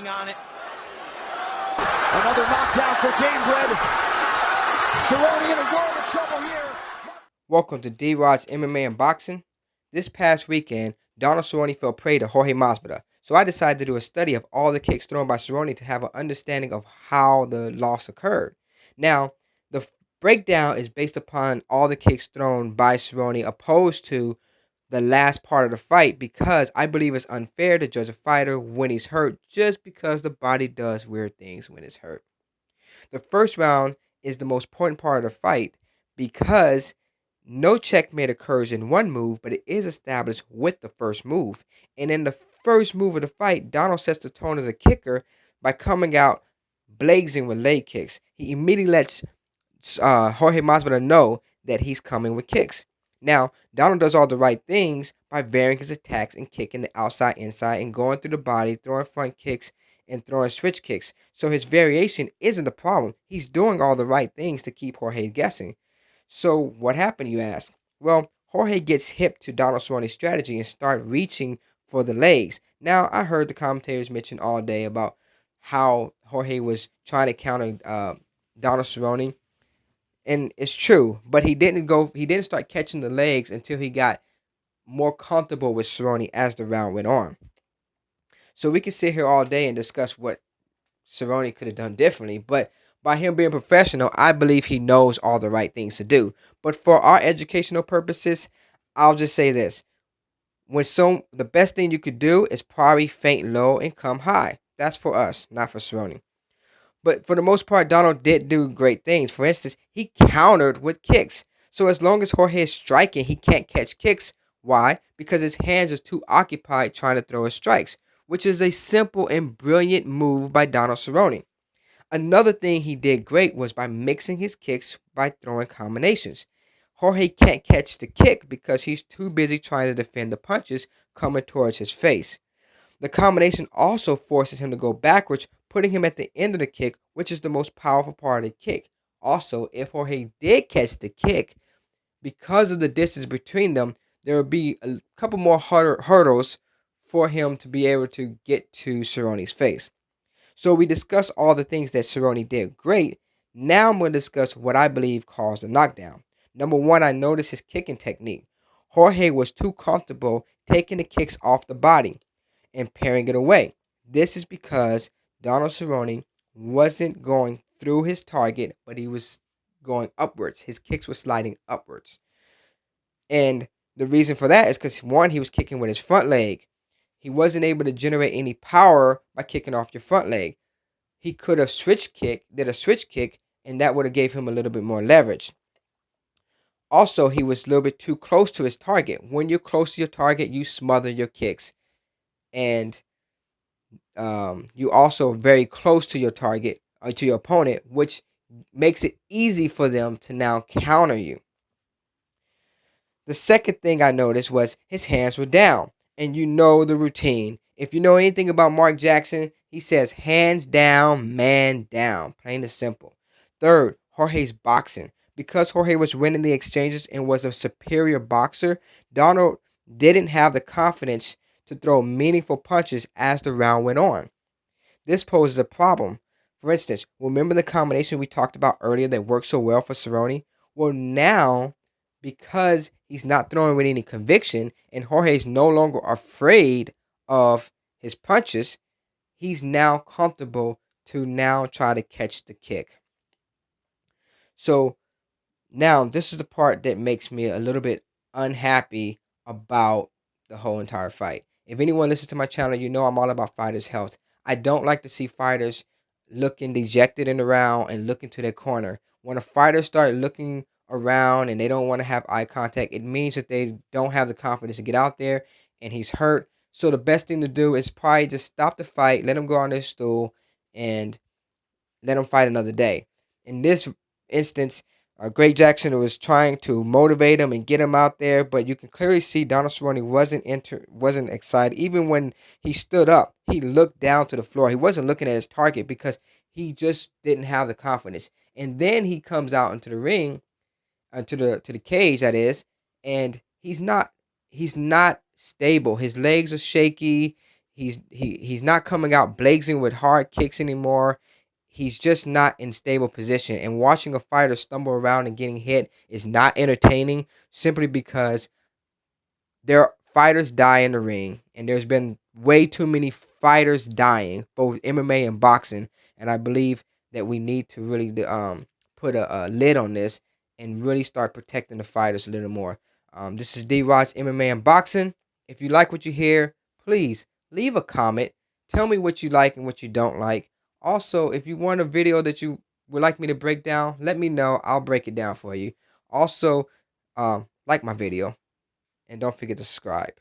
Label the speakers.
Speaker 1: waiting on it.
Speaker 2: Another knockdown for Gamebred. Cerrone in a world of trouble here.
Speaker 3: Welcome to DROD'S MMA and Boxing. This past weekend, Donald Cerrone fell prey to Jorge Masvidal, so I decided to do a study of all the kicks thrown by Cerrone to have an understanding of how the loss occurred. Now, the breakdown is based upon all the kicks thrown by Cerrone opposed to the last part of the fight, because I believe it's unfair to judge a fighter when he's hurt just because the body does weird things when it's hurt. The first round is the most important part of the fight because no checkmate occurs in one move, but it is established with the first move. And in the first move of the fight, Donald sets the tone as a kicker by coming out blazing with leg kicks. He immediately lets Jorge Masvidal know that he's coming with kicks. Now, Donald does all the right things by varying his attacks and kicking the outside, inside, and going through the body, throwing front kicks, and throwing switch kicks. So his variation isn't the problem. He's doing all the right things to keep Jorge guessing. So what happened, you ask? Well, Jorge gets hip to Donald Cerrone's strategy and start reaching for the legs. Now, I heard the commentators mention all day about how Jorge was trying to counter Donald Cerrone. And it's true, but he didn't start catching the legs until he got more comfortable with Cerrone as the round went on. So we can sit here all day and discuss what Cerrone could have done differently, but by him being professional, I believe he knows all the right things to do. But for our educational purposes, I'll just say this. The best thing you could do is probably feint low and come high. That's for us, not for Cerrone. But for the most part, Donald did do great things. For instance, he countered with kicks. So as long as Jorge is striking, he can't catch kicks. Why? Because his hands are too occupied trying to throw his strikes, which is a simple and brilliant move by Donald Cerrone. Another thing he did great was by mixing his kicks by throwing combinations. Jorge can't catch the kick because he's too busy trying to defend the punches coming towards his face. The combination also forces him to go backwards, putting him at the end of the kick, which is the most powerful part of the kick. Also, if Jorge did catch the kick, because of the distance between them, there would be a couple more hurdles for him to be able to get to Cerrone's face. So we discussed all the things that Cerrone did great. Now I'm going to discuss what I believe caused the knockdown. Number one, I noticed his kicking technique. Jorge was too comfortable taking the kicks off the body and parrying it away. This is because Donald Cerrone wasn't going through his target, but he was going upwards. His kicks were sliding upwards. And the reason for that is because, one, he was kicking with his front leg. He wasn't able to generate any power by kicking off your front leg. He could have did a switch kick, and that would have gave him a little bit more leverage. Also, he was a little bit too close to his target. When you're close to your target, you smother your kicks. And you also very close to your target, or to your opponent, which makes it easy for them to now counter you. The second thing I noticed was his hands were down. And you know the routine. If you know anything about Mark Jackson, he says hands down, man down. Plain and simple. Third, Jorge's boxing. Because Jorge was winning the exchanges and was a superior boxer, Donald didn't have the confidence to throw meaningful punches as the round went on. This poses a problem. For instance, remember the combination we talked about earlier that worked so well for Cerrone? Well, now, because he's not throwing with any conviction and Jorge's no longer afraid of his punches, he's now comfortable to now try to catch the kick. So now this is the part that makes me a little bit unhappy about the whole entire fight. If anyone listens to my channel, you know I'm all about fighters' health. I don't like to see fighters looking dejected in the round and looking to their corner. When a fighter starts looking around and they don't want to have eye contact, it means that they don't have the confidence to get out there, and he's hurt. So the best thing to do is probably just stop the fight, let him go on his stool, and let him fight another day. In this instance, Greg Jackson was trying to motivate him and get him out there, but you can clearly see Donald Cerrone wasn't excited. Even when he stood up, he looked down to the floor. He wasn't looking at his target because he just didn't have the confidence. And then he comes out into the ring, to the cage, that is, and he's not stable. His legs are shaky. He's not coming out blazing with hard kicks anymore. He's just not in stable position. And watching a fighter stumble around and getting hit is not entertaining, simply because fighters die in the ring, and there's been way too many fighters dying, both MMA and boxing. And I believe that we need to really put a lid on this and really start protecting the fighters a little more. This is DROD'S MMA and Boxing. If you like what you hear, please leave a comment. Tell me what you like and what you don't like. Also, if you want a video that you would like me to break down, let me know. I'll break it down for you. Also, like my video. And don't forget to subscribe.